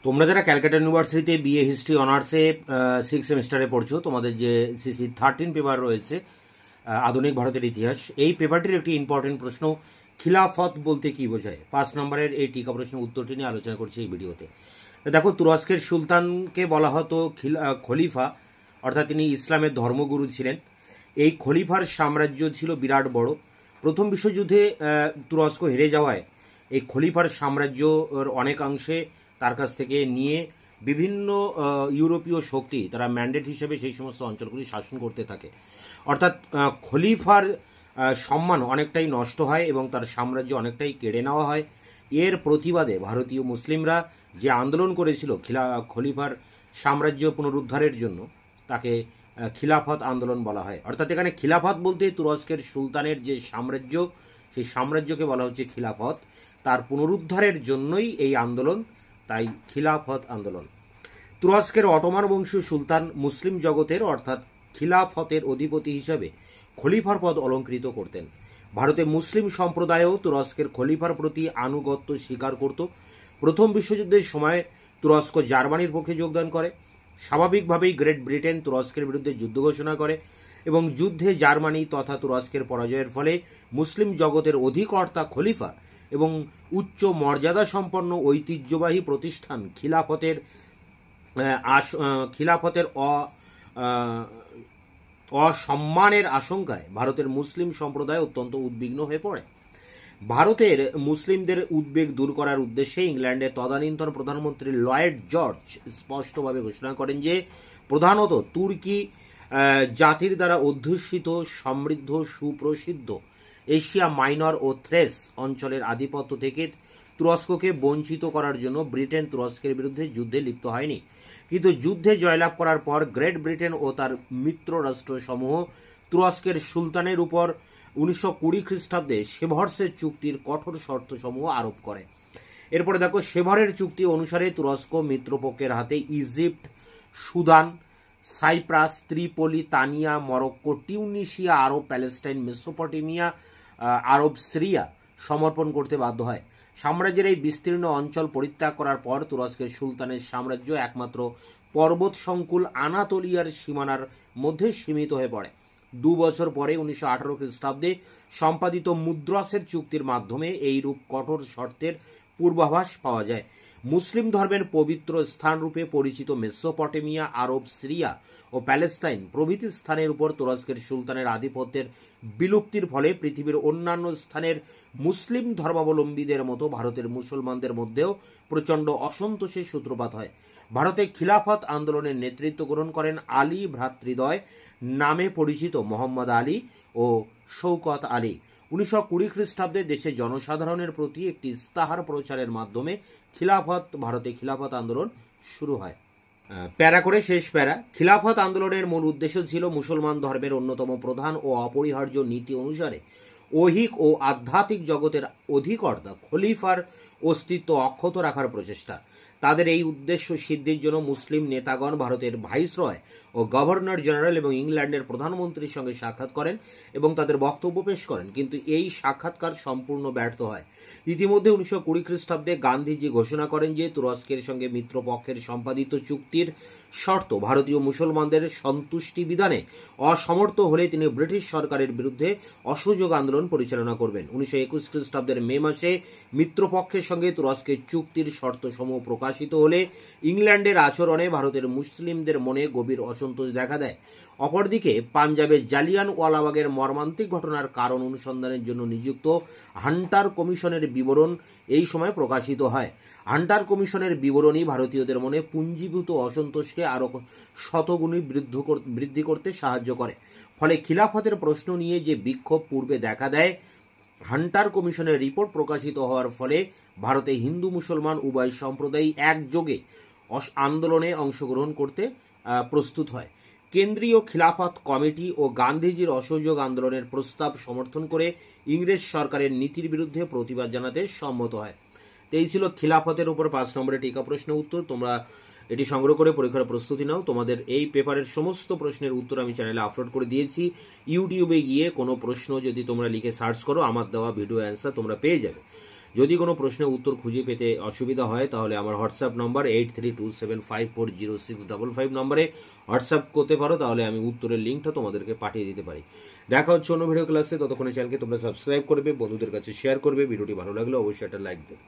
তোমরা যারা ক্যালকাটা ইউনিভার্সিটিতে বিএ হিস্ট্রি অনার্সে 6 সেমিস্টারে পড়ছো, তোমাদের যে সিসি 13 পেপার রয়েছে আধুনিক ভারতের ইতিহাস, এই পেপারটির একটি ইম্পর্টেন্ট প্রশ্ন, খিলাফত বলতে কি বোঝায়। 5 নম্বরের এই টিকা প্রশ্নের উত্তরটি নিয়ে আলোচনা করছি এই ভিডিওতে। দেখো, তুরস্কের সুলতানকে বলা হতো খলিফা, অর্থাৎ তিনি ইসলামের ধর্মগুরু ছিলেন। এই খলিফার সাম্রাজ্য ছিল বিরাট বড়। প্রথম বিশ্বযুদ্ধে তুরস্ক হেরে যাওয়ায় এই খলিফার সাম্রাজ্য অনেকাংশে তার কাছ থেকে নিয়ে বিভিন্ন ইউরোপীয় শক্তি তারা ম্যান্ডেট হিসেবে সেই সমস্ত অঞ্চলগুলি শাসন করতে থাকে। অর্থাৎ খলিফার সম্মান অনেকটাই নষ্ট হয় এবং তার সাম্রাজ্য অনেকটাই কেড়ে নেওয়া হয়। এর প্রতিবাদে ভারতীয় মুসলিমরা যে আন্দোলন করেছিল খলিফার সাম্রাজ্য পুনরুদ্ধারের জন্য, তাকে খিলাফত আন্দোলন বলা হয়। অর্থাৎ এখানে খিলাফত বলতে তুরস্কের সুলতানের যে সাম্রাজ্য, সেই সাম্রাজ্যকে বলা হচ্ছে খিলাফত। তার পুনরুদ্ধারের জন্যই এই আন্দোলন, তাই খিলাফত আন্দোলন। তুরস্কের অটোমান বংশীয় সুলতান মুসলিম জগতের অর্থাৎ খিলাফতের অধিপতি হিসাবে খলিফার পদ অলঙ্কৃত করতেন। ভারতে মুসলিম সম্প্রদায়ও তুরস্কের খলিফার প্রতি আনুগত্য স্বীকার করত। প্রথম বিশ্বযুদ্ধের সময় তুরস্ক জার্মানির পক্ষে যোগদান করে। স্বাভাবিকভাবেই গ্রেট ব্রিটেন তুরস্কের বিরুদ্ধে যুদ্ধ ঘোষণা করে এবং যুদ্ধে জার্মানি তথা তুরস্কের পরাজয়ের ফলে মুসলিম জগতের অধিকর্তা খলিফা এবং উচ্চ মর্যাদা সম্পন্ন ঐতিহ্যবাহী প্রতিষ্ঠান খিলাফতের অসম্মানের আশঙ্কায় ভারতের মুসলিম সম্প্রদায় অত্যন্ত উদ্বিগ্ন হয়ে পড়ে। ভারতের মুসলিমদের উদ্বেগ দূর করার উদ্দেশ্যে ইংল্যান্ডের তদানীন্তন প্রধানমন্ত্রী লয়েড জর্জ স্পষ্টভাবে ঘোষণা করেন যে প্রধানত তুর্কি জাতির দ্বারা অধ্যুষিত সমৃদ্ধ সুপ্রসিদ্ধ এশিয়া মাইনর ও থ্রেস অঞ্চলের আধিপত্য থেকে তুরস্ককে বঞ্চিত করার জন্য ব্রিটেন তুরস্কের বিরুদ্ধে যুদ্ধে লিপ্ত হয়নি। কিন্তু যুদ্ধে জয়লাভ করার পর গ্রেট ব্রিটেন ও তার মিত্র রাষ্ট্রসমূহ তুরস্কের সুলতানের উপর 1920 খ্রিস্টাব্দে সেভরসের চুক্তির কঠোর শর্তসমূহ আরোপ করে। এরপরে দেখো, সেভরের চুক্তি অনুসারে তুরস্ক মিত্রপক্ষের হাতে Egypt, Sudan, cypress, ত্রিপলি, Tania, Morocco, Tunisia, আরব প্যালেস্টাইন, মেসোপটেমিয়া, আরব সিরিয়া সমর্পণ করতে বাধ্য হয়। সাম্রাজ্যের এই বিস্তীর্ণ অঞ্চল পরিত্যাগ করার পর তুরস্কের সুলতানের সাম্রাজ্য একমাত্র পর্বত সংকুল আনাতোলিয়ার সীমানার মধ্যে সীমিত হয়ে পড়ে। 2 বছর পরে 1918 খ্রিস্টাব্দে সম্পাদিত মুদ্রাসের চুক্তির মাধ্যমে এইরূপ কঠোর শর্তের পূর্বাভাস পাওয়া যায়। মুসলিম ধর্মের পবিত্র স্থানরূপে পরিচিত মেসোপটেমিয়া, আরব সিরিয়া ও প্যালেস্টাইন প্রভৃতি স্থানের উপর তুরস্কের সুলতানের আধিপত্যের বিলুপ্তির ফলে পৃথিবীর অন্যান্য স্থানের মুসলিম ধর্মাবলম্বীদের মতো ভারতের মুসলমানদের মধ্যেও প্রচণ্ড অসন্তোষের সূত্রপাত হয়। ভারতে খিলাফত আন্দোলনের নেতৃত্ব গ্রহণ করেন আলী ভ্রাতৃদ্বয় নামে পরিচিত মোহাম্মদ আলী ও শৌকত আলী। 1920 খ্রিস্টাব্দে দেশে জনসাধারণের প্রতি একটি ইস্তাহার প্রচারের মাধ্যমে ভারতে খিলাফত আন্দোলন শুরু হয়। প্যারা করে শেষ প্যারা। খিলাফত আন্দোলনের মূল উদ্দেশ্য ছিল মুসলমান ধর্মের অন্যতম প্রধান ও অপরিহার্য নীতি অনুসারে ঐহিক ও আধ্যাত্মিক জগতের অধিকর্তা খলিফার অস্তিত্ব অক্ষত রাখার প্রচেষ্টা। তাদের এই উদ্দেশ্য সিদ্ধির জন্য মুসলিম নেতাগণ ভারতের ভাইসরয় ও গভর্নর জেনারেল এবং ইংল্যান্ডের প্রধানমন্ত্রীর সঙ্গে সাক্ষাৎ করেন এবং তাদের বক্তব্য পেশ করেন, কিন্তু এই সাক্ষাৎকার সম্পূর্ণ ব্যর্থ হয়। ইতিমধ্যে 1920 খ্রিস্টাব্দে গান্ধীজি ঘোষণা করেন যে তুরস্কের সঙ্গে মিত্রপক্ষের সম্পাদিত চুক্তির শর্ত ভারতীয় মুসলমানদের সন্তুষ্টি বিধানে অসমর্থ হলে তিনি ব্রিটিশ সরকারের বিরুদ্ধে অসহযোগ আন্দোলন পরিচালনা করবেন। 1921 খ্রিস্টাব্দের মে মাসে মিত্রপক্ষের সঙ্গে তুরস্কের চুক্তির শর্তসমূহ প্রকাশিত হলে ইংল্যান্ডের আচরণে ভারতের মুসলিমদের মনে গভীর অসন্তোষ দেখা দেয়। অপরদিকে পাঞ্জাবের জালিয়ানওয়ালাবাগের মর্মান্তিক ঘটনার কারণ অনুসন্ধানের জন্য নিযুক্ত হান্টার কমিশনের বিবরণ এই সময় প্রকাশিত হয়। হান্টার কমিশনের বিবরণী ভারতীয়দের মনে পুঞ্জীভূত অসন্তোষকে আরো শতগুণী বৃদ্ধি করতে সাহায্য করে। ফলে খিলাফতের প্রশ্ন নিয়ে যে বিক্ষোভ পূর্বে দেখা দেয়, হান্টার কমিশনের রিপোর্ট প্রকাশিত হওয়ার ফলে ভারতে হিন্দু মুসলমান উভয় সম্প্রদায় একযোগে আন্দোলনে অংশগ্রহণ করতে প্রস্তুত হয়। কেন্দ্রীয় খিলাফত কমিটি ও গান্ধীজির অসহযোগ আন্দোলনের প্রস্তাব সমর্থন করে ইংরেজ সরকারের নীতির বিরুদ্ধে প্রতিবাদ জানাতে সম্মত হয়। এই ছিল খিলাফতের উপর 5 নম্বরের টিকা প্রশ্নের উত্তর। তোমরা এটি সংগ্রহ করে পরীক্ষার প্রস্তুতি নাও। তোমাদের এই পেপারের সমস্ত প্রশ্নের উত্তর আমি চ্যানেলে আপলোড করে দিয়েছি। ইউটিউবে গিয়ে কোনো প্রশ্ন যদি তোমরা লিখে সার্চ করো, আমার দেওয়া ভিডিও অ্যান্সার তোমরা পেয়ে যাবে। যদি কোনো প্রশ্নের উত্তর খুঁজে পেতে অসুবিধা হয় তাহলে আমার হোয়াটসঅ্যাপ নম্বর 8327540655 নম্বরে হোয়াটসঅ্যাপ করতে পারো, তাহলে আমি উত্তরের লিঙ্কটা তোমাদেরকে পাঠিয়ে দিতে পারি। দেখা হচ্ছে অন্য ভিডিও ক্লাসে, ততক্ষণে চ্যানেলকে তোমরা সাবস্ক্রাইব করবে, বন্ধুদের কাছে শেয়ার করবে, ভিডিওটি ভালো লাগলে অবশ্যই একটা লাইক দেবে।